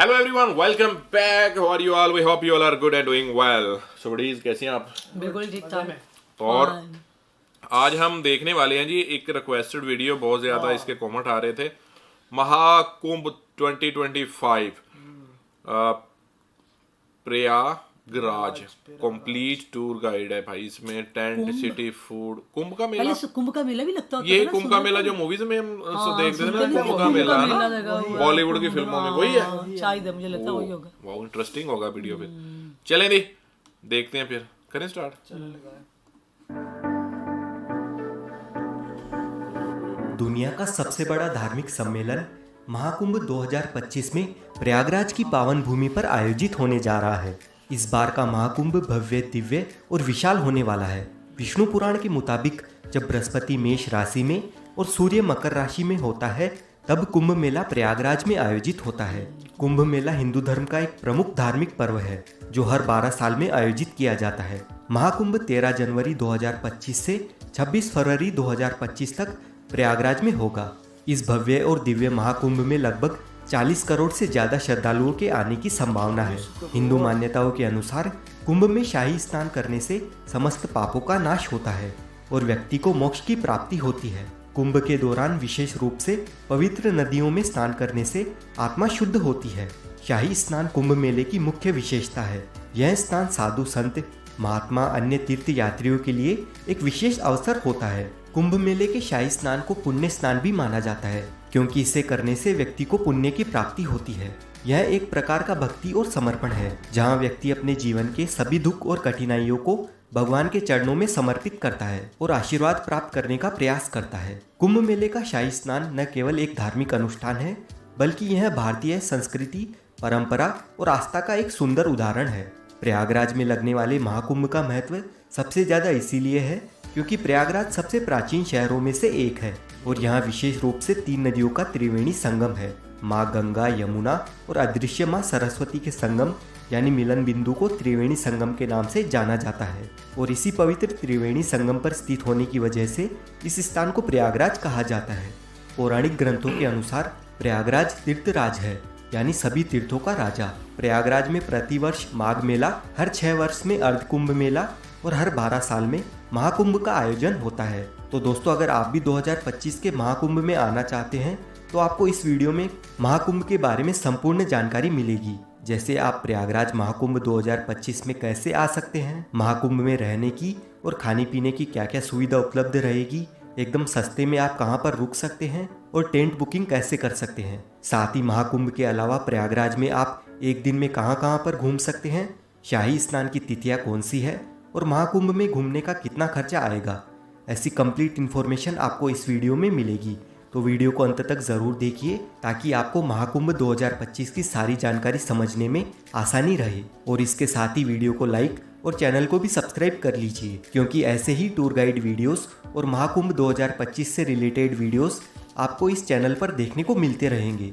Hello everyone, welcome back. How are you all? We hope you all are good and doing well. So buddies, कैसे हैं आप? बिल्कुल ठीक ठाक। और आज हम देखने वाले हैं जी एक रिक्वेस्टेड वीडियो, बहुत ज़्यादा इसके कमेंट आ रहे थे। Mahakumbh 2025 Prayagraj complete tour guide है भाई। इसमें टेंट, सिटी, फूड, कुंभ का मेला। पहले कुंभ का मेला भी लगता होता ये था ना, कुंभ का मेला जो मूवीज में हम देखते थे ना, कुंभ का मेला मेला ना लगा हुआ है। बॉलीवुड की फिल्मों में वही है। शायद है, मुझे लगता है वही होगा। बहुत इंटरेस्टिंग होगा वीडियो फिर। चलें दी देखते हैं, फिर करें स्टार्ट। दुनिया का सबसे बड़ा धार्मिक सम्मेलन महाकुंभ 2025 में प्रयागराज की पावन भूमि पर आयोजित होने जा रहा है। इस बार का महाकुंभ भव्य, दिव्य और विशाल होने वाला है। विष्णु पुराण के मुताबिक जब बृहस्पति मेष राशि में और सूर्य मकर राशि में होता है, तब कुंभ मेला प्रयागराज में आयोजित होता है। कुंभ मेला हिंदू धर्म का एक प्रमुख धार्मिक पर्व है जो हर 12 साल में आयोजित किया जाता है। महाकुंभ 13 जनवरी 2025 से 26 फरवरी 2025 तक प्रयागराज में होगा। इस भव्य और दिव्य महाकुंभ में लगभग 40 करोड़ से ज्यादा श्रद्धालुओं के आने की संभावना है। हिंदू मान्यताओं के अनुसार कुंभ में शाही स्नान करने से समस्त पापों का नाश होता है और व्यक्ति को मोक्ष की प्राप्ति होती है। कुंभ के दौरान विशेष रूप से पवित्र नदियों में स्नान करने से आत्मा शुद्ध होती है। शाही स्नान कुंभ मेले की मुख्य विशेषता है। यह स्नान साधु संत, महात्मा, अन्य तीर्थ यात्रियों के लिए एक विशेष अवसर होता है। कुंभ मेले के शाही स्नान को पुण्य स्नान भी माना जाता है क्योंकि इसे करने से व्यक्ति को पुण्य की प्राप्ति होती है। यह एक प्रकार का भक्ति और समर्पण है जहाँ व्यक्ति अपने जीवन के सभी दुख और कठिनाइयों को भगवान के चरणों में समर्पित करता है और आशीर्वाद प्राप्त करने का प्रयास करता है। कुंभ मेले का शाही स्नान न केवल एक धार्मिक अनुष्ठान है, बल्कि यह भारतीय संस्कृति, परंपरा और आस्था का एक सुंदर उदाहरण है। प्रयागराज में लगने वाले महाकुंभ का महत्व सबसे ज्यादा इसीलिए है क्योंकि प्रयागराज सबसे प्राचीन शहरों में से एक है और यहाँ विशेष रूप से 3 नदियों का त्रिवेणी संगम है। माँ गंगा, यमुना और अदृश्य माँ सरस्वती के संगम यानी मिलन बिंदु को त्रिवेणी संगम के नाम से जाना जाता है और इसी पवित्र त्रिवेणी संगम पर स्थित होने की वजह से इस स्थान को प्रयागराज कहा जाता है। पौराणिक ग्रंथों के अनुसार प्रयागराज तीर्थराज है यानी सभी तीर्थों का राजा। प्रयागराज में प्रतिवर्ष माघ मेला, हर 6 वर्ष में अर्धकुंभ मेला और हर 12 साल में महाकुंभ का आयोजन होता है। तो दोस्तों, अगर आप भी 2025 के महाकुंभ में आना चाहते हैं तो आपको इस वीडियो में महाकुंभ के बारे में संपूर्ण जानकारी मिलेगी। जैसे आप प्रयागराज महाकुंभ 2025 में कैसे आ सकते हैं, महाकुंभ में रहने की और खाने पीने की क्या क्या सुविधा उपलब्ध रहेगी, एकदम सस्ते में आप कहां पर रुक सकते हैं और टेंट बुकिंग कैसे कर सकते हैं। साथ ही महाकुंभ के अलावा प्रयागराज में आप एक दिन में कहां पर घूम सकते हैं, शाही स्नान की तिथियां कौन सी है और महाकुंभ में घूमने का कितना खर्चा आएगा, ऐसी कंप्लीट इन्फॉर्मेशन आपको इस वीडियो में मिलेगी। तो वीडियो को अंत तक जरूर देखिए ताकि आपको महाकुंभ 2025 की सारी जानकारी समझने में आसानी रहे। और इसके साथ ही वीडियो को लाइक और चैनल को भी सब्सक्राइब कर लीजिए क्योंकि ऐसे ही टूर गाइड वीडियोस और महाकुंभ 2025 से रिलेटेड वीडियोस आपको इस चैनल पर देखने को मिलते रहेंगे।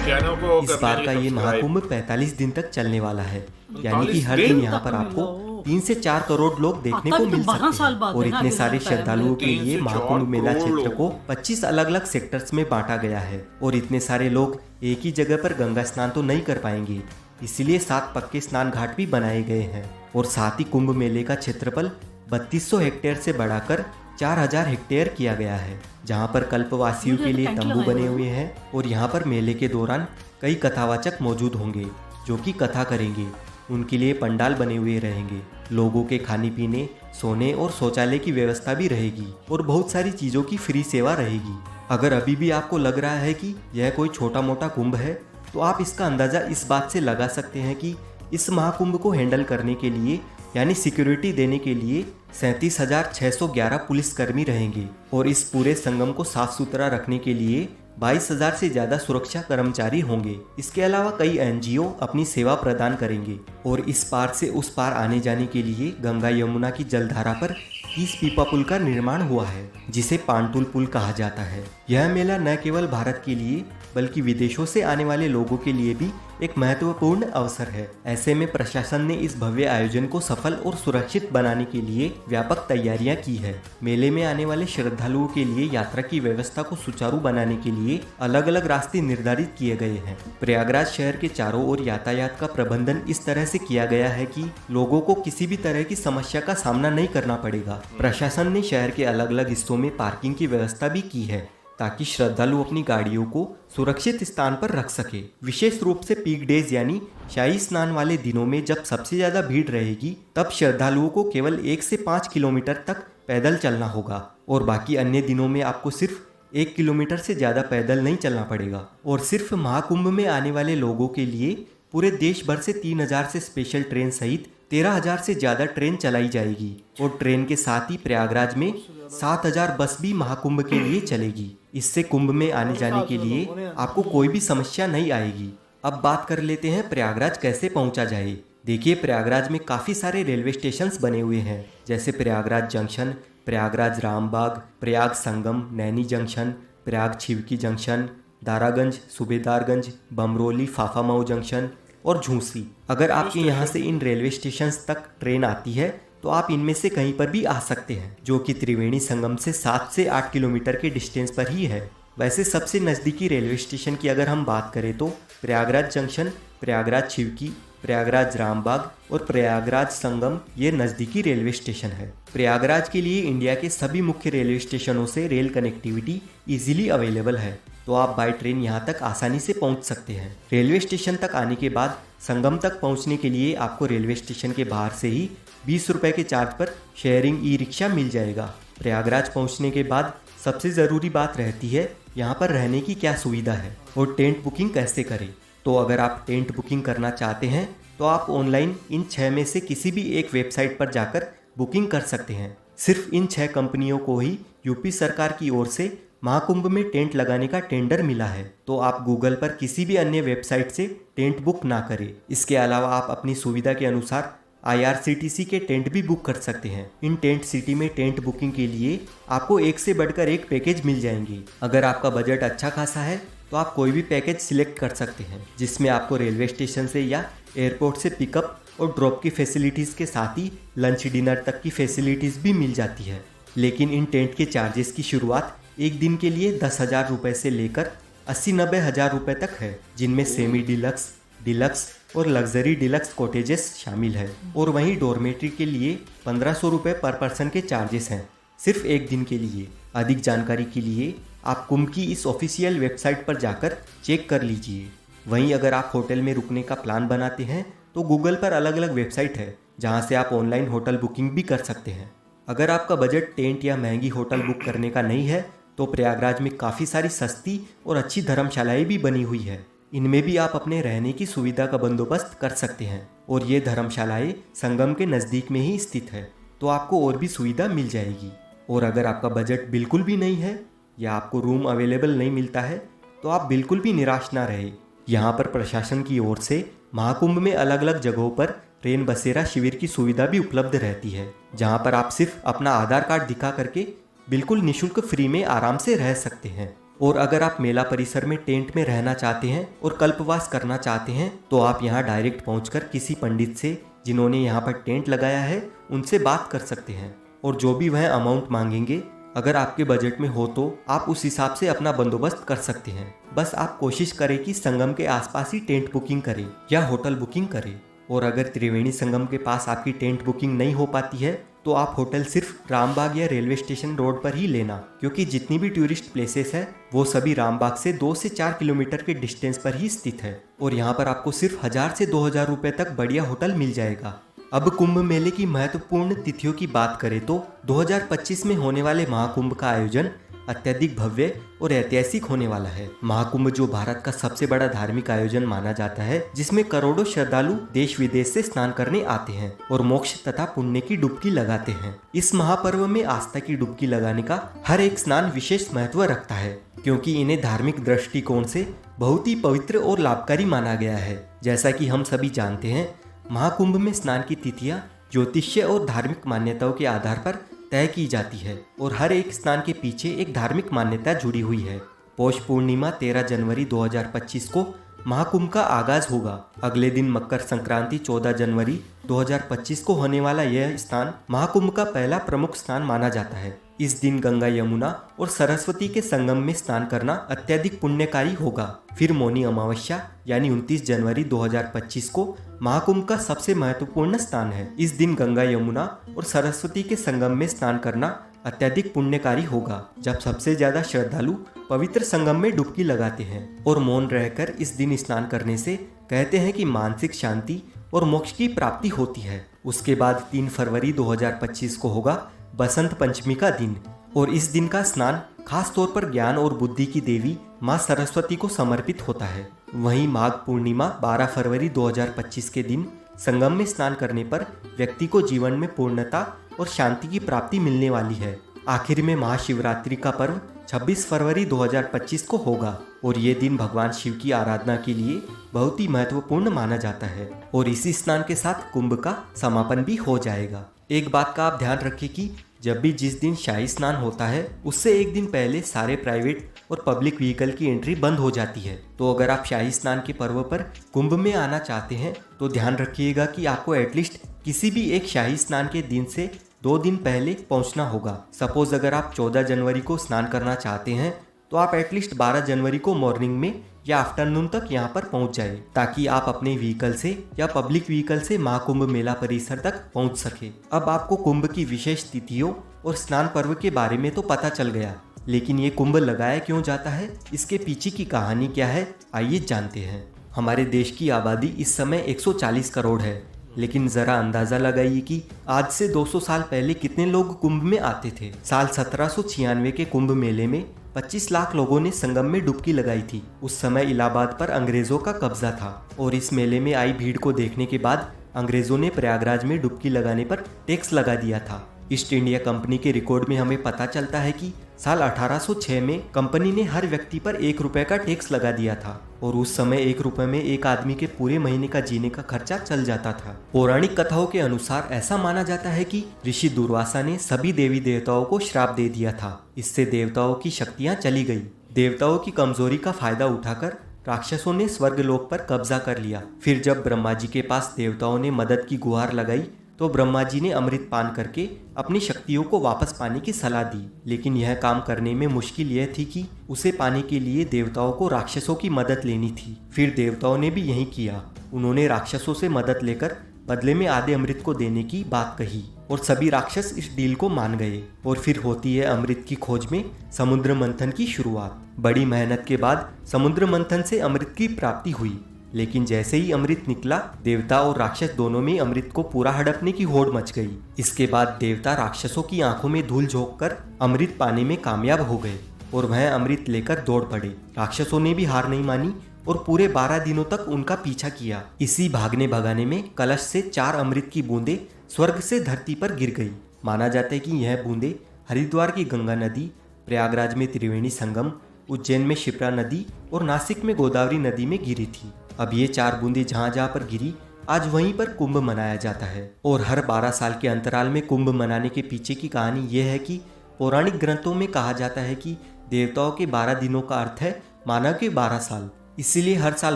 इस बार का ये महाकुंभ 45 दिन तक चलने वाला है यानी कि हर दिन यहाँ पर आपको 3 से 4 करोड़ लोग देखने को मिल सकते हैं। और इतने सारे श्रद्धालुओं के लिए महाकुंभ मेला क्षेत्र को 25 अलग अलग सेक्टर्स में बांटा गया है और इतने सारे लोग एक ही जगह पर गंगा स्नान तो नहीं कर पाएंगे, इसलिए 7 पक्के स्नान घाट भी बनाए गए हैं। और साथ ही कुंभ मेले का क्षेत्रफल 3200 हेक्टेयर से बढ़ाकर 4000 हेक्टेयर किया गया है, जहां पर कल्पवासियों के लिए तंबू बने हुए हैं और यहां पर मेले के दौरान कई कथावाचक मौजूद होंगे जो कि कथा करेंगे। उनके लिए पंडाल बने हुए रहेंगे, लोगों के खाने पीने, सोने और शौचालय की व्यवस्था भी रहेगी और बहुत सारी चीज़ों की फ्री सेवा रहेगी। अगर अभी भी आपको लग रहा है कि यह कोई छोटा मोटा कुंभ है तो आप इसका अंदाज़ा इस बात से लगा सकते हैं कि इस महाकुंभ को हैंडल करने के लिए यानी सिक्योरिटी देने के लिए 37,611 पुलिसकर्मी रहेंगे और इस पूरे संगम को साफ सुथरा रखने के लिए 22,000 से ज्यादा सुरक्षा कर्मचारी होंगे। इसके अलावा कई एनजीओ अपनी सेवा प्रदान करेंगे और इस पार से उस पार आने जाने के लिए गंगा यमुना की जलधारा पर 30 पीपा पुल का निर्माण हुआ है जिसे पांटुल पुल कहा जाता है। यह मेला न केवल भारत के लिए बल्कि विदेशों से आने वाले लोगों के लिए भी एक महत्वपूर्ण अवसर है। ऐसे में प्रशासन ने इस भव्य आयोजन को सफल और सुरक्षित बनाने के लिए व्यापक तैयारियां की है। मेले में आने वाले श्रद्धालुओं के लिए यात्रा की व्यवस्था को सुचारू बनाने के लिए अलग अलग रास्ते निर्धारित किए गए हैं। प्रयागराज शहर के चारों ओर यातायात का प्रबंधन इस तरह से किया गया है कि लोगों को किसी भी तरह की समस्या का सामना नहीं करना पड़ेगा। प्रशासन ने शहर के अलग अलग हिस्सों में पार्किंग की व्यवस्था भी की है ताकि श्रद्धालु अपनी गाड़ियों को सुरक्षित स्थान पर रख सके। विशेष रूप से पीक डेज यानी शाही स्नान वाले दिनों में जब सबसे ज्यादा भीड़ रहेगी, तब श्रद्धालुओं को केवल 1 से 5 किलोमीटर तक पैदल चलना होगा और बाकी अन्य दिनों में आपको सिर्फ 1 किलोमीटर से ज्यादा पैदल नहीं चलना पड़ेगा। और सिर्फ महाकुंभ में आने वाले लोगों के लिए पूरे देश भर से 3000 से स्पेशल ट्रेन सहित 13000 से ज्यादा ट्रेन चलाई जाएगी और ट्रेन के साथ ही प्रयागराज में 7000 बस भी महाकुंभ के लिए चलेगी। इससे कुंभ में आने जाने के लिए आपको कोई भी समस्या नहीं आएगी। अब बात कर लेते हैं प्रयागराज कैसे पहुंचा जाए। देखिए, प्रयागराज में काफ़ी सारे रेलवे स्टेशंस बने हुए हैं, जैसे Prayagraj junction, Prayagraj Rambagh, Prayag Sangam, Naini junction, Prayag Chheoki junction, Daraganj, Subedarganj, Bamrauli, Phaphamau junction और झूंसी। अगर आपके यहाँ से इन रेलवे स्टेशंस तक ट्रेन आती है तो आप इनमें से कहीं पर भी आ सकते हैं, जो कि त्रिवेणी संगम से 7 से 8 किलोमीटर के डिस्टेंस पर ही है। वैसे सबसे नज़दीकी रेलवे स्टेशन की अगर हम बात करें तो प्रयागराज जंक्शन, प्रयागराज छिवकी, प्रयागराज रामबाग और प्रयागराज संगम ये नज़दीकी रेलवे स्टेशन है। प्रयागराज के लिए इंडिया के सभी मुख्य रेलवे स्टेशनों से रेल कनेक्टिविटी इजीली अवेलेबल है, तो आप बाय ट्रेन यहाँ तक आसानी से पहुँच सकते हैं। रेलवे स्टेशन तक आने के बाद संगम तक पहुँचने के लिए आपको रेलवे स्टेशन के बाहर से ही 20 रुपये के चार्ज पर शेयरिंग ई रिक्शा मिल जाएगा। प्रयागराज पहुँचने के बाद सबसे ज़रूरी बात रहती है यहाँ पर रहने की क्या सुविधा है और टेंट बुकिंग कैसे करें। तो अगर आप टेंट बुकिंग करना चाहते हैं तो आप ऑनलाइन इन 6 में से किसी भी एक वेबसाइट पर जाकर बुकिंग कर सकते हैं। सिर्फ इन 6 कंपनियों को ही यूपी सरकार की ओर से महाकुंभ में टेंट लगाने का टेंडर मिला है, तो आप गूगल पर किसी भी अन्य वेबसाइट से टेंट बुक ना करें। इसके अलावा आप अपनी सुविधा के अनुसार IRCTC के टेंट भी बुक कर सकते हैं। इन टेंट सिटी में टेंट बुकिंग के लिए आपको एक से बढ़कर एक पैकेज मिल जाएंगे। अगर आपका बजट अच्छा खासा है तो आप कोई भी पैकेज सिलेक्ट कर सकते हैं, जिसमें आपको रेलवे स्टेशन से या एयरपोर्ट से पिकअप और ड्रॉप की फैसिलिटीज़ के साथ ही लंच डिनर तक की फैसिलिटीज़ भी मिल जाती है। लेकिन इन टेंट के चार्जेस की शुरुआत एक दिन के लिए 10,000 रुपये से लेकर 80-90 हज़ार रुपये तक है, जिनमें सेमी डिलक्स, डिलक्स और लग्जरी डिलक्स कॉटेजेस शामिल है। और वहीं डॉर्मेट्री के लिए 1500 रुपये पर पर्सन के चार्जेस हैं, सिर्फ एक दिन के लिए। अधिक जानकारी के लिए आप कुंभ की इस ऑफिशियल वेबसाइट पर जाकर चेक कर लीजिए। वहीं अगर आप होटल में रुकने का प्लान बनाते हैं तो गूगल पर अलग अलग वेबसाइट है जहां से आप ऑनलाइन होटल बुकिंग भी कर सकते हैं। अगर आपका बजट टेंट या महंगी होटल बुक करने का नहीं है तो प्रयागराज में काफ़ी सारी सस्ती और अच्छी धर्मशालाएं भी बनी हुई है। इनमें भी आप अपने रहने की सुविधा का बंदोबस्त कर सकते हैं और ये धर्मशालाएं संगम के नज़दीक में ही स्थित है, तो आपको और भी सुविधा मिल जाएगी। और अगर आपका बजट बिल्कुल भी नहीं है या आपको रूम अवेलेबल नहीं मिलता है तो आप बिल्कुल भी निराश ना रहे। यहाँ पर प्रशासन की ओर से महाकुंभ में अलग अलग जगहों पर रेन बसेरा शिविर की सुविधा भी उपलब्ध रहती है, जहाँ पर आप सिर्फ अपना आधार कार्ड दिखा करके बिल्कुल निःशुल्क फ्री में आराम से रह सकते हैं। और अगर आप मेला परिसर में टेंट में रहना चाहते हैं और कल्पवास करना चाहते हैं तो आप यहाँ डायरेक्ट पहुँचकर किसी पंडित से जिन्होंने यहाँ पर टेंट लगाया है उनसे बात कर सकते हैं, और जो भी वह अमाउंट मांगेंगे अगर आपके बजट में हो तो आप उस हिसाब से अपना बंदोबस्त कर सकते हैं। बस आप कोशिश करें कि संगम के आसपास ही टेंट बुकिंग करें या होटल बुकिंग करें। और अगर त्रिवेणी संगम के पास आपकी टेंट बुकिंग नहीं हो पाती है तो आप होटल सिर्फ रामबाग या रेलवे स्टेशन रोड पर ही लेना, क्योंकि जितनी भी टूरिस्ट प्लेसेस है वो सभी रामबाग से 2 से 4 किलोमीटर के डिस्टेंस पर ही स्थित है। और यहाँ पर आपको सिर्फ 1000 से 2000 रुपये तक बढ़िया होटल मिल जाएगा। अब कुंभ मेले की महत्वपूर्ण तिथियों की बात करें तो 2025 में होने वाले महाकुंभ का आयोजन अत्यधिक भव्य और ऐतिहासिक होने वाला है। महाकुंभ जो भारत का सबसे बड़ा धार्मिक आयोजन माना जाता है, जिसमें करोड़ों श्रद्धालु देश विदेश से स्नान करने आते हैं और मोक्ष तथा पुण्य की डुबकी लगाते हैं। इस महापर्व में आस्था की डुबकी लगाने का हर एक स्नान विशेष महत्व रखता है, क्योंकि इन्हें धार्मिक दृष्टिकोण से बहुत ही पवित्र और लाभकारी माना गया है। जैसा कि हम सभी जानते हैं, महाकुंभ में स्नान की तिथियां ज्योतिष्य और धार्मिक मान्यताओं के आधार पर तय की जाती है और हर एक स्नान के पीछे एक धार्मिक मान्यता जुड़ी हुई है। पौष पूर्णिमा 13 जनवरी 2025 को महाकुंभ का आगाज होगा। अगले दिन मकर संक्रांति 14 जनवरी 2025 को होने वाला यह स्नान महाकुंभ का पहला प्रमुख स्नान माना जाता है। इस दिन गंगा, यमुना और सरस्वती के संगम में स्नान करना अत्यधिक पुण्यकारी होगा। फिर मौनी अमावस्या यानी 29 जनवरी 2025 को महाकुंभ का सबसे महत्वपूर्ण स्नान है। इस दिन गंगा, यमुना और सरस्वती के संगम में स्नान करना अत्यधिक पुण्यकारी होगा, जब सबसे ज्यादा श्रद्धालु पवित्र संगम में डुबकी लगाते हैं और मौन रहकर इस दिन स्नान करने से कहते हैं कि मानसिक शांति और मोक्ष की प्राप्ति होती है। उसके बाद 3 फरवरी 2025 को होगा बसंत पंचमी का दिन और इस दिन का स्नान खास तौर पर ज्ञान और बुद्धि की देवी माँ सरस्वती को समर्पित होता है। वहीं माघ पूर्णिमा 12 फरवरी 2025 के दिन संगम में स्नान करने पर व्यक्ति को जीवन में पूर्णता और शांति की प्राप्ति मिलने वाली है। आखिर में महाशिवरात्रि का पर्व 26 फरवरी 2025 को होगा और ये दिन भगवान शिव की आराधना के लिए बहुत ही महत्वपूर्ण माना जाता है और इसी स्नान के साथ कुंभ का समापन भी हो जाएगा। एक बात का आप ध्यान रखें कि जब भी जिस दिन शाही स्नान होता है उससे एक दिन पहले सारे प्राइवेट और पब्लिक व्हीकल की एंट्री बंद हो जाती है। तो अगर आप शाही स्नान के पर्व पर कुंभ में आना चाहते हैं तो ध्यान रखिएगा कि आपको एटलीस्ट किसी भी एक शाही स्नान के दिन से 2 दिन पहले पहुंचना होगा। सपोज अगर आप 14 जनवरी को स्नान करना चाहते हैं तो आप एटलीस्ट 12 जनवरी को मॉर्निंग में या आफ्टरनून तक यहाँ पर पहुँच जाए, ताकि आप अपने व्हीकल से या पब्लिक व्हीकल से महाकुंभ मेला परिसर तक पहुँच सके। अब आपको कुंभ की विशेष तिथियों और स्नान पर्व के बारे में तो पता चल गया, लेकिन ये कुंभ लगाया क्यों जाता है, इसके पीछे की कहानी क्या है, आइए जानते हैं। हमारे देश की आबादी इस समय 140 करोड़ है, लेकिन जरा अंदाजा लगाइए कि आज से 200 साल पहले कितने लोग कुंभ में आते थे। साल 1796 के कुंभ मेले में 25 लाख लोगों ने संगम में डुबकी लगाई थी। उस समय इलाहाबाद पर अंग्रेजों का कब्जा था और इस मेले में आई भीड़ को देखने के बाद अंग्रेजों ने प्रयागराज में डुबकी लगाने पर टैक्स लगा दिया था। ईस्ट इंडिया कंपनी के रिकॉर्ड में हमें पता चलता है कि साल 1806 में कंपनी ने हर व्यक्ति पर 1 रुपए का टैक्स लगा दिया था और उस समय 1 रुपए में एक आदमी के पूरे महीने का जीने का खर्चा चल जाता था। पौराणिक कथाओं के अनुसार ऐसा माना जाता है कि ऋषि दुर्वासा ने सभी देवी देवताओं को श्राप दे दिया था। इससे देवताओं की शक्तियां चली गई। देवताओं की कमजोरी का फायदा उठाकर राक्षसों ने स्वर्गलोक पर कब्जा कर लिया। फिर जब ब्रह्मा जी के पास देवताओं ने मदद की गुहार लगाई तो ब्रह्मा जी ने अमृत पान करके अपनी शक्तियों को वापस पाने की सलाह दी, लेकिन यह काम करने में मुश्किल यह थी कि उसे पाने के लिए देवताओं को राक्षसों की मदद लेनी थी। फिर देवताओं ने भी यही किया। उन्होंने राक्षसों से मदद लेकर बदले में आधे अमृत को देने की बात कही और सभी राक्षस इस डील को मान गए। और फिर होती है अमृत की खोज में समुद्र मंथन की शुरुआत। बड़ी मेहनत के बाद समुद्र मंथन से अमृत की प्राप्ति हुई, लेकिन जैसे ही अमृत निकला देवता और राक्षस दोनों में अमृत को पूरा हड़पने की होड़ मच गई। इसके बाद देवता राक्षसों की आंखों में धूल झोंककर अमृत पाने में कामयाब हो गए और वह अमृत लेकर दौड़ पड़े। राक्षसों ने भी हार नहीं मानी और पूरे 12 दिनों तक उनका पीछा किया। इसी भागने भगाने में कलश से 4 अमृत की बूंदें स्वर्ग से धरती पर गिर गई। माना जाता है कि यह बूंदें हरिद्वार की गंगा नदी, प्रयागराज में त्रिवेणी संगम, उज्जैन में शिप्रा नदी और नासिक में गोदावरी नदी में गिरी थी। अब ये 4 बूंदें जहाँ जहाँ पर गिरी आज वहीं पर कुंभ मनाया जाता है। और हर 12 साल के अंतराल में कुंभ मनाने के पीछे की कहानी यह है कि पौराणिक ग्रंथों में कहा जाता है कि देवताओं के 12 दिनों का अर्थ है मानव के 12 साल। इसीलिए हर साल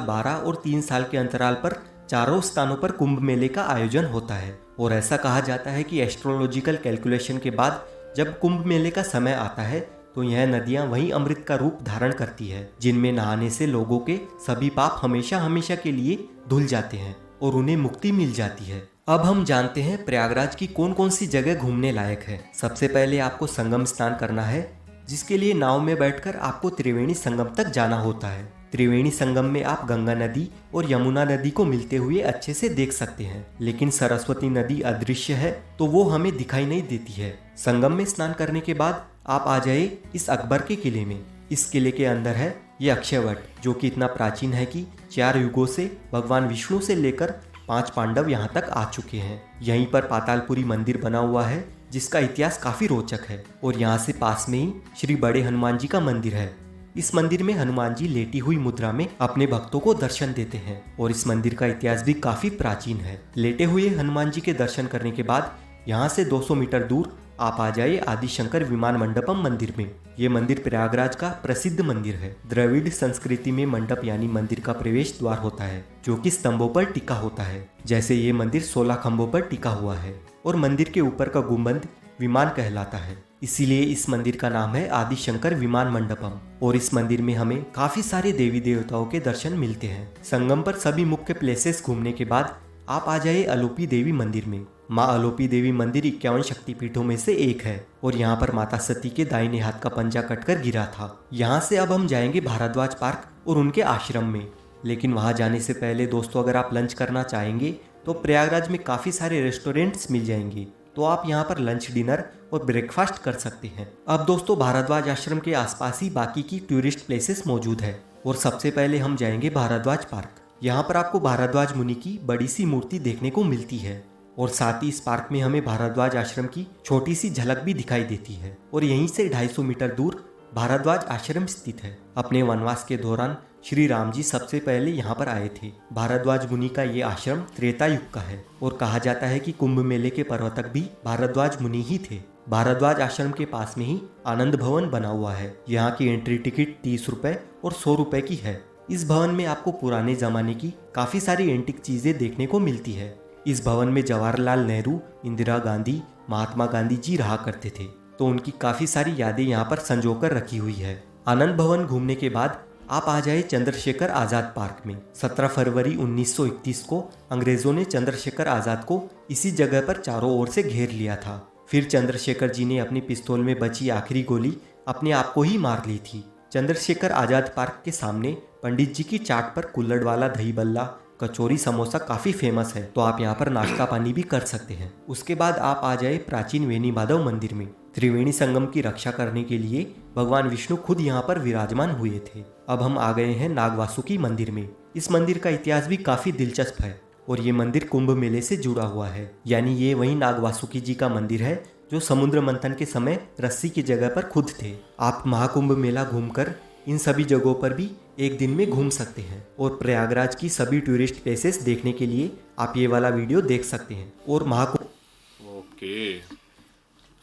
12 और 3 साल के अंतराल पर चारों स्थानों पर कुंभ मेले का आयोजन होता है। और ऐसा कहा जाता है कि एस्ट्रोलॉजिकल कैलकुलेशन के बाद जब कुंभ मेले का समय आता है तो यह नदियां वही अमृत का रूप धारण करती है, जिनमें नहाने से लोगों के सभी पाप हमेशा हमेशा के लिए धुल जाते हैं और उन्हें मुक्ति मिल जाती है। अब हम जानते हैं प्रयागराज की कौन कौन सी जगह घूमने लायक है। सबसे पहले आपको संगम स्नान करना है, जिसके लिए नाव में बैठकर आपको त्रिवेणी संगम तक जाना होता है। त्रिवेणी संगम में आप गंगा नदी और यमुना नदी को मिलते हुए अच्छे से देख सकते हैं, लेकिन सरस्वती नदी अदृश्य है तो वो हमें दिखाई नहीं देती है। संगम में स्नान करने के बाद आप आ जाए इस अकबर के किले में। इस किले के अंदर है ये अक्षयवट, जो कि इतना प्राचीन है कि 4 युगों से भगवान विष्णु से लेकर 5 पांडव यहाँ तक आ चुके हैं। यहीं पर पातालपुरी मंदिर बना हुआ है, जिसका इतिहास काफी रोचक है। और यहाँ से पास में ही श्री बड़े हनुमान जी का मंदिर है। इस मंदिर में हनुमान जी लेटी हुई मुद्रा में अपने भक्तों को दर्शन देते हैं और इस मंदिर का इतिहास भी काफी प्राचीन है। लेटे हुए हनुमान जी के दर्शन करने के बाद यहाँ से 200 मीटर दूर आप आ जाइए आदिशंकर विमान मंडपम मंदिर में। ये मंदिर प्रयागराज का प्रसिद्ध मंदिर है। द्रविड़ संस्कृति में मंडप यानी मंदिर का प्रवेश द्वार होता है जो कि स्तंभों पर टिका होता है। जैसे ये मंदिर 16 खंभों पर टिका हुआ है और मंदिर के ऊपर का गुंबद विमान कहलाता है, इसीलिए इस मंदिर का नाम है आदिशंकर विमान मंडपम। और इस मंदिर में हमें काफी सारे देवी देवताओं के दर्शन मिलते हैं। संगम पर सभी मुख्य प्लेसेस घूमने के बाद आप आ जाइए अलोपी देवी मंदिर में। माँ अलोपी देवी मंदिर 51 शक्तिपीठों में से एक है और यहाँ पर माता सती के दाहिने हाथ का पंजा कटकर गिरा था। यहाँ से अब हम जाएंगे भारद्वाज पार्क और उनके आश्रम में। लेकिन वहाँ जाने से पहले दोस्तों, अगर आप लंच करना चाहेंगे तो प्रयागराज में काफी सारे रेस्टोरेंट्स मिल जाएंगे, तो आप यहाँ पर लंच, डिनर और ब्रेकफास्ट कर सकते हैं। अब दोस्तों, भारद्वाज आश्रम के आसपास ही बाकी की टूरिस्ट प्लेसेस मौजूद है और सबसे पहले हम जाएंगे भारद्वाज पार्क। यहाँ पर आपको भारद्वाज मुनि की बड़ी सी मूर्ति देखने को मिलती है और साथ ही इस पार्क में हमें भारद्वाज आश्रम की छोटी सी झलक भी दिखाई देती है। और यहीं से 250 मीटर दूर भारद्वाज आश्रम स्थित है। अपने वनवास के दौरान श्री राम जी सबसे पहले यहाँ पर आए थे। भारद्वाज मुनि का ये आश्रम त्रेता युग का है और कहा जाता है कि कुंभ मेले के प्रवर्तक भी भारद्वाज मुनि ही थे। भारद्वाज आश्रम के पास में ही आनंद भवन बना हुआ है। यहाँ की एंट्री टिकट 30 रुपए और 100 रुपए की है। इस भवन में आपको पुराने जमाने की काफी सारी एंटिक चीजें देखने को मिलती है। इस भवन में जवाहरलाल नेहरू, इंदिरा गांधी, महात्मा गांधी जी रहा करते थे, तो उनकी काफी सारी यादें यहाँ पर संजोकर रखी हुई है। आनंद भवन घूमने के बाद आप आ जाए चंद्रशेखर आजाद पार्क में। 17 फरवरी 1931 को अंग्रेजों ने चंद्रशेखर आजाद को इसी जगह पर चारों ओर से घेर लिया था। फिर चंद्रशेखर जी ने अपनी पिस्तौल में बची आखिरी गोली अपने आप को ही मार ली थी। चंद्रशेखर आजाद पार्क के सामने पंडित जी की चाट पर कुल्हड़ वाला दही बल्ला, कचौरी, समोसा काफी फेमस है, तो आप यहाँ पर नाश्ता पानी भी कर सकते हैं। उसके बाद आप आ जाए प्राचीन वेणी माधव मंदिर में। त्रिवेणी संगम की रक्षा करने के लिए भगवान विष्णु खुद यहाँ पर विराजमान हुए थे। अब हम आ गए हैं नागवासुकी मंदिर में। इस मंदिर का इतिहास भी काफी दिलचस्प है और ये मंदिर कुंभ मेले से जुड़ा हुआ है, यानी ये वही नागवासुकी जी का मंदिर है जो समुद्र मंथन के समय रस्सी की जगह पर खुद थे। आप महाकुंभ मेला घूमकर इन सभी जगहों पर भी एक दिन में घूम सकते हैं और प्रयागराज की सभी टूरिस्ट प्लेसेस देखने के लिए आप ये वाला वीडियो देख सकते हैं। और महाकुंभ ओके,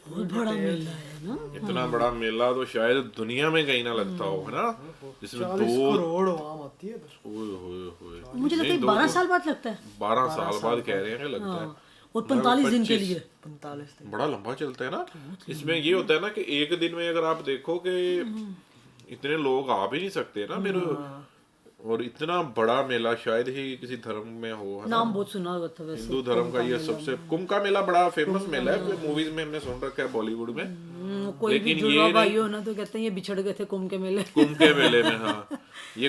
बहुत बड़ा मेला है ना। इतना बड़ा मेला तो शायद दुनिया में कहीं ना लगता हो, है ना, जिसमें 2 करोड़ आवाम आती है। ओए होए होए, मुझे लगता है 12 साल बाद लगता है। 12 साल बाद कह रहे हैं कि लगता है। और 45 दिन के 25 लिए 45 दिन बड़ा लंबा चलता है ना। इसमें ये होता है ना कि एक दिन में अगर आप देखो कि इतने लोग आ भी नहीं सकते ना फिर, और इतना बड़ा मेला शायद ही किसी धर्म में हो, है ना। नाम बहुत सुना हुआ था वैसे। हिंदू धर्म का ये सबसे कुंभ का मेला बड़ा फेमस मेला है। मूवीज में हमने सुन रखा है, बॉलीवुड में। कोई भी लेकिन जुड़वा ये भाई हो ना तो कहते हैं ये बिछड़ गए थे कुंभ के मेले। कुंभ के मेले में, हाँ, ये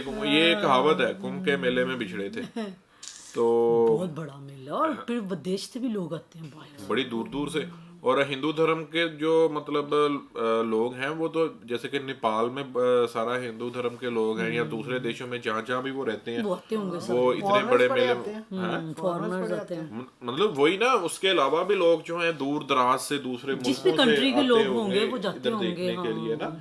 कहावत है, कुंभ के मेले में बिछड़े थे। तो बहुत बड़ा मेला और फिर विदेश से भी लोग आते हैं भाई, बड़ी दूर दूर से। और हिंदू धर्म के जो मतलब लोग हैं वो तो जैसे कि नेपाल में सारा हिंदू धर्म के लोग हैं, या दूसरे देशों में जहाँ जहाँ भी वो रहते हैं, वो आते होंगे वो इतने बड़े मेले फॉरेनर्स आते हैं। मतलब वही ना। उसके अलावा भी लोग जो हैं दूर दराज से, दूसरे जिस भी मुल्कों से कंट्री के आते लोग होंगे वो जाते इधर होंगे, देखने के लिए ना।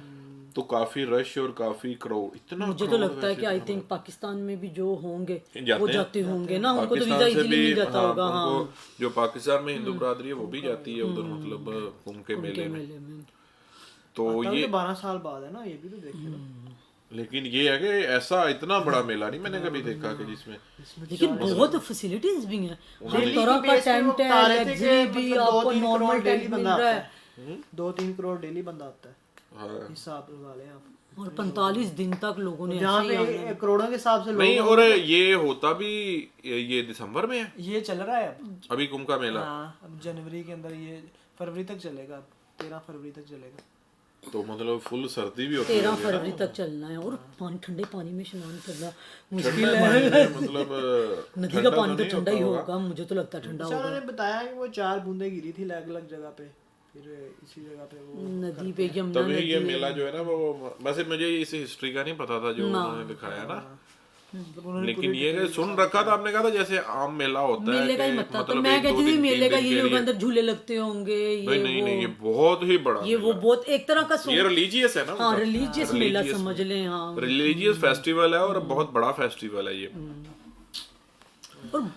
तो काफी रश और काफी क्राउड, इतना मुझे तो लगता है कि आई थिंक पाकिस्तान में भी जो होंगे जाते वो हैं। जाते होंगे ना, उनको तो पाकिस्तान वीजा से इजीली भी, मिल जाता हाँ, होगा। हाँ, उनको जो पाकिस्तान में हिंदू बरादरी है वो भी जाती है उधर, मतलब कुंभ के मेले में। मेले में तो ये 12 साल बाद है ना, ये भी तो देखिए। लेकिन ये है कि ऐसा इतना बड़ा मेला नहीं मैंने कभी देखा कि जिसमें लेकिन बहुत फैसिलिटीज भी हैं, हर दिल्ली तरह की का बेस पे वो टेंट बता है, रहे थे लग्जरी कि भी, मतलब आपको 2-3 नॉर्मल करोड़ टेंट डेली मिल बंदा रहा आता है। 2-3 करोड़ डेली बंदा आता है, हाँ। हिसाब लगा लें आप। और 45 दिन तक लोगों ने जहाँ ऐसे ही आना पे है। करोड़ों के हिसाब से लोग नहीं, और ये होता भी ये दिसंबर में है ये चल रहा है अब। अभी कुंभ का मेला। हाँ, अब जनवरी के अंदर, ये फरवरी तक चलेगा, 13 फरवरी तक चलेगा। तो मतलब फुल सर्दी भी होती है 13 फरवरी तक चलना है और पानी, ठंडे पानी में स्नान करना मुश्किल है। मतलब नदी का पानी तो ठंडा ही होगा, मुझे तो लगता है ठंडा अच्छा, होगा। उन्होंने बताया कि वो 4 बूंदें गिरी थी अलग अलग जगह पे, फिर इसी जगह पे वो नदी पे यमुना तभी ये नदी मेला जो है ना वो, वैसे मुझे इस हिस्ट्री का नहीं पता था जो उन्होंने दिखाया ना। मतलब उन्होंने लेकिन ये कि सुन रखा था, आपने कहा था जैसे आम मेला होता है मेले का ही कि मतलब, तो मतलब मैं 1-2 कहती थी दिन, मेले 3 का दिन ये के लोग लिए। अंदर झूले लगते होंगे, नहीं नहीं नहीं, ये बहुत ही बड़ा ये वो बहुत एक तरह का ये रिलीजियस है ना, हाँ रिलीजियस मेला समझ लें। हाँ, रिलीजियस फेस्टिवल है और बहुत बड़ा फेस्टिवल है ये। और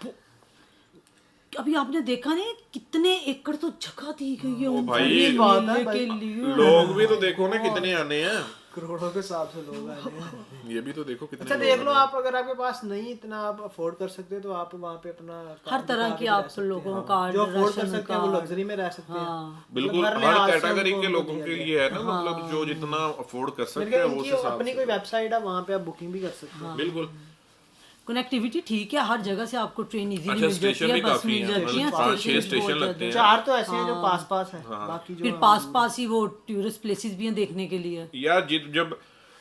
अभी आपने देखा नहीं कितने एकड़ तो जगह दी गई है उनको भाई, ये बात है मेले भाई। के लिए। लोग भी तो देखो ना कितने आने हैं, करोड़ों के हिसाब से लोग आए हैं। ये भी तो देखो कितने अच्छा लोग देख लो आने हैं। आप, अगर आपके पास नहीं इतना आप अफोर्ड कर सकते तो आप वहाँ पे अपना हर तरह की आप लोगों का जो अफोर्ड कर राशन सकते हैं वो कार्ड। लग्जरी में रह सकते हैं। हाँ। बिल्कुल हर हर लिहाज से कैटेगरी उनको के लोगों दिया के गया। लिए है ना, मतलब जो जितना अफोर्ड कर सकते हैं लेकिन वो उस इनकी हिसाब अपनी से। कोई वेबसाइट है, वहाँ पे आप बुकिंग भी कर सकते हैं। बिल्कुल। कनेक्टिविटी ठीक है, हर जगह से आपको ट्रेन इजीली अच्छा, मिल जाती स्टेशन है, भी बस काफी मिल हैं, जाती है, मतलब 5-6 बहुत स्टेशन ज्यादा लगते हैं। 4 तो ऐसे हैं जो पास है, बाकी जो फिर पास ही वो टूरिस्ट प्लेसेस भी हैं देखने के लिए। यार जब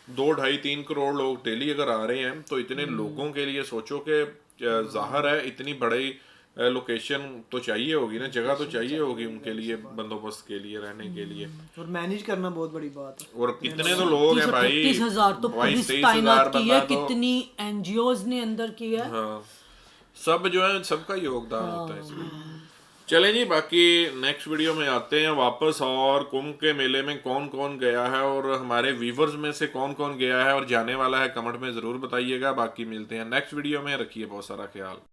2-2.5-3 करोड़ लोग डेली अगर आ रहे हैं तो इतने लोगों के लिए सोचो कि जाहिर है इतनी बड़ी लोकेशन तो चाहिए होगी ना, जगह तो चाहिए होगी उनके लिए, बंदोबस्त के लिए, रहने के लिए। और मैनेज करना बहुत बड़ी बात है। और कितने तो लोग हैं भाई, 30,000 तो 22-23,000 पुलिस तैनात की है, बंदा तो- कितनी एनजीओज ने अंदर की है। हाँ, सब जो है सबका योगदान होता है इसमें। चलें जी, बाकी नेक्स्ट वीडियो में आते हैं वापस, और कुंभ के मेले में कौन कौन गया है और हमारे व्यूवर्स में से कौन कौन गया है और जाने वाला है, कमेंट में ज़रूर बताइएगा। बाकी मिलते हैं नेक्स्ट वीडियो में, रखिए बहुत सारा ख्याल।